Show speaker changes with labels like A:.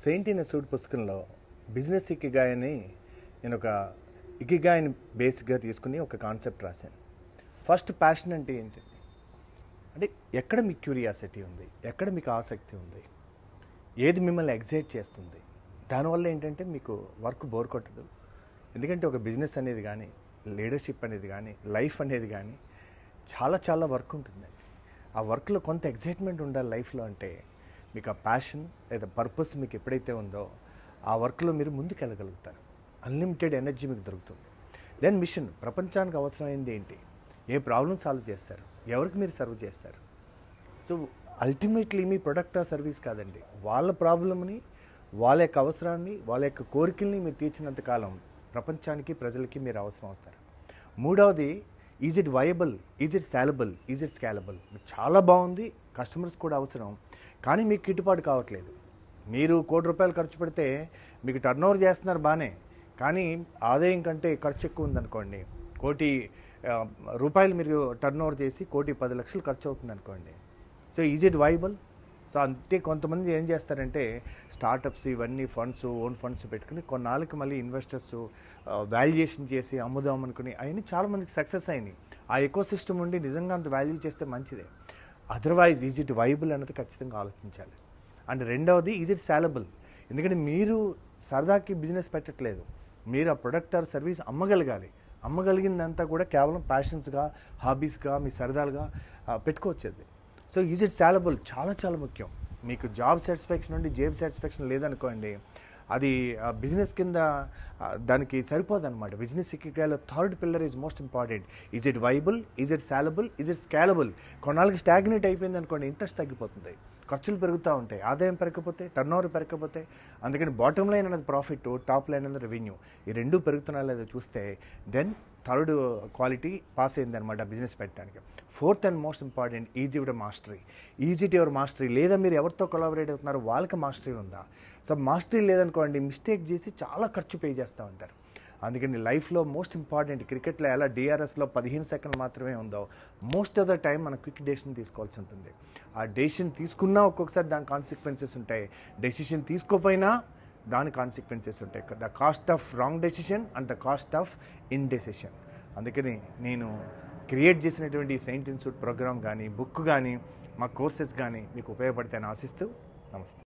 A: Saint in suit పుస్తకంలో business ikigai అని నేను ఒక ఇకిగాయ్ని బేసిక్గా తీసుకుని ఒక కాన్సెప్ట్ రాశాను. ఫస్ట్ ప్యాషన్ అంటే ఏంటండి, అంటే ఎక్కడ మీకు క్యూరియాసిటీ ఉంది, ఎక్కడ మీకు ఆసక్తి ఉంది, ఏది మిమ్మల్ని ఎగ్జైట్ చేస్తుంది. దానివల్ల ఏంటంటే మీకు వర్క్ బోర్ కొట్టదు. ఎందుకంటే ఒక బిజినెస్ అనేది కానీ, లీడర్షిప్ అనేది కానీ, లైఫ్ అనేది కానీ చాలా చాలా వర్క్ ఉంటుందండి. ఆ వర్క్లో కొంత ఎగ్జైట్మెంట్ ఉండాలి లైఫ్లో. అంటే మీకు ఆ ప్యాషన్ లేదా పర్పస్ మీకు ఎప్పుడైతే ఉందో ఆ వర్క్లో మీరు ముందుకు వెళ్ళగలుగుతారు. అన్లిమిటెడ్ ఎనర్జీ మీకు దొరుకుతుంది. దెన్ మిషన్, ప్రపంచానికి అవసరమైంది ఏంటి, ఏ ప్రాబ్లమ్ సాల్వ్ చేస్తారు, ఎవరికి మీరు సర్వ్ చేస్తారు. సో అల్టిమేట్లీ మీ ప్రొడక్ట్ ఆ సర్వీస్ కాదండి, వాళ్ళ ప్రాబ్లమ్ని, వాళ్ళ యొక్క అవసరాన్ని, వాళ్ళ యొక్క కోరికల్ని మీరు తీర్చినంత కాలం ప్రపంచానికి, ప్రజలకి మీరు అవసరం అవుతారు. మూడవది, is it viable, is it saleable, is it scalable. మీకు చాలా బాగుంది, కస్టమర్స్ కూడా అవసరం, కానీ మీకు గిట్టుబాటు కావట్లేదు. మీరు ₹1,00,00,000 ఖర్చు పెడితే మీకు టర్న్ ఓవర్ చేస్తున్నారు బాగానే, కానీ ఆదాయం కంటే ఖర్చు ఎక్కువ ఉందనుకోండి, ₹1,00,00,000 మీరు టర్న్ ఓవర్ చేసి ₹1,10,00,000 ఖర్చు అవుతుంది అనుకోండి. So is it viable? So అంతే. కొంతమంది ఏం చేస్తారంటే స్టార్టప్స్ ఇవన్నీ ఫండ్స్, ఓన్ ఫండ్స్ పెట్టుకుని కొన్నాళ్ళకి మళ్ళీ ఇన్వెస్టర్స్ వాల్యుయేషన్ చేసి అమ్ముదాం అనుకుని అవన్నీ చాలామందికి సక్సెస్ అయినాయి. ఆ ఎకో సిస్టమ్ ఉండి నిజంగా అంత వాల్యూ చేస్తే మంచిదే. అదర్వైజ్ ఈజ్ ఇట్ వైబుల్ అన్నది ఖచ్చితంగా ఆలోచించాలి. అండ్ రెండవది, ఈజ్ ఇట్ సాలబుల్. ఎందుకంటే మీరు సరదాకి బిజినెస్ పెట్టట్లేదు, మీరు ఆ ప్రొడక్ట్ ఆర్ సర్వీస్ అమ్మగలగాలి. అమ్మగలిగిందంతా కూడా కేవలం ప్యాషన్స్గా, హాబీస్గా, మీ సరదాలుగా పెట్టుకోవచ్చేది. సో ఈజ్ ఇట్ సాలబుల్ చాలా చాలా ముఖ్యం. మీకు జాబ్ సాటిస్ఫాక్షన్ నుండి జేబ్ సాటిస్ఫాక్షన్ లేదనుకోండి, అది బిజినెస్ కింద దానికి సరిపోదు అనమాట. బిజినెస్ ఇకిగాయ్లో third pillar is most important. Is it viable, is it saleable, is it scalable. కొన్నాళ్ళకి స్టాగ్నేట్ అయిపోయింది అనుకోండి, ఇంట్రెస్ట్ తగ్గిపోతుంది, ఖర్చులు పెరుగుతూ ఉంటాయి, ఆదాయం పెరగకపోతే, టర్న్ ఓవర్ పెరగకపోతే. అందుకని బాటమ్ లైన్ అనేది ప్రాఫిట్, టాప్ లైన్ అనేది రెవెన్యూ. ఈ రెండు పెరుగుతున్నా లేదో చూస్తే దెన్ థర్డ్ క్వాలిటీ పాస్ అయింది అనమాట బిజినెస్ పెట్టడానికి. Fourth and most important, is your mastery. Is it your mastery. లేదా మీరు ఎవరితో కొలాబరేట్ అవుతున్నారో వాళ్ళకి మాస్టరీ ఉందా. సో మాస్టరీ లేదనుకోండి, మిస్టేక్ చేసి చాలా ఖర్చు పే చేస్తూ ఉంటారు. అందుకని లైఫ్లో మోస్ట్ ఇంపార్టెంట్, క్రికెట్లో ఎలా డిఆర్ఎస్లో 15 సెకండ్లు మాత్రమే ఉందో, మోస్ట్ ఆఫ్ ద టైం మనం క్విక్ డెసిషన్ తీసుకోవాల్సి ఉంటుంది. ఆ డెసిషన్ తీసుకున్నా ఒక్కొక్కసారి దాని కాన్సిక్వెన్సెస్ ఉంటాయి, డెసిషన్ తీసుకోపోయినా దాని కాన్సిక్వెన్సెస్ ఉంటాయి. The cost of wrong decision and the cost of indecision. అందుకని నేను క్రియేట్ చేసినటువంటి సెయింట్ ఇన్ సూట్ ప్రోగ్రామ్ కానీ, బుక్ కానీ, మా కోర్సెస్ కానీ మీకు ఉపయోగపడతాయని ఆశిస్తూ నమస్తే.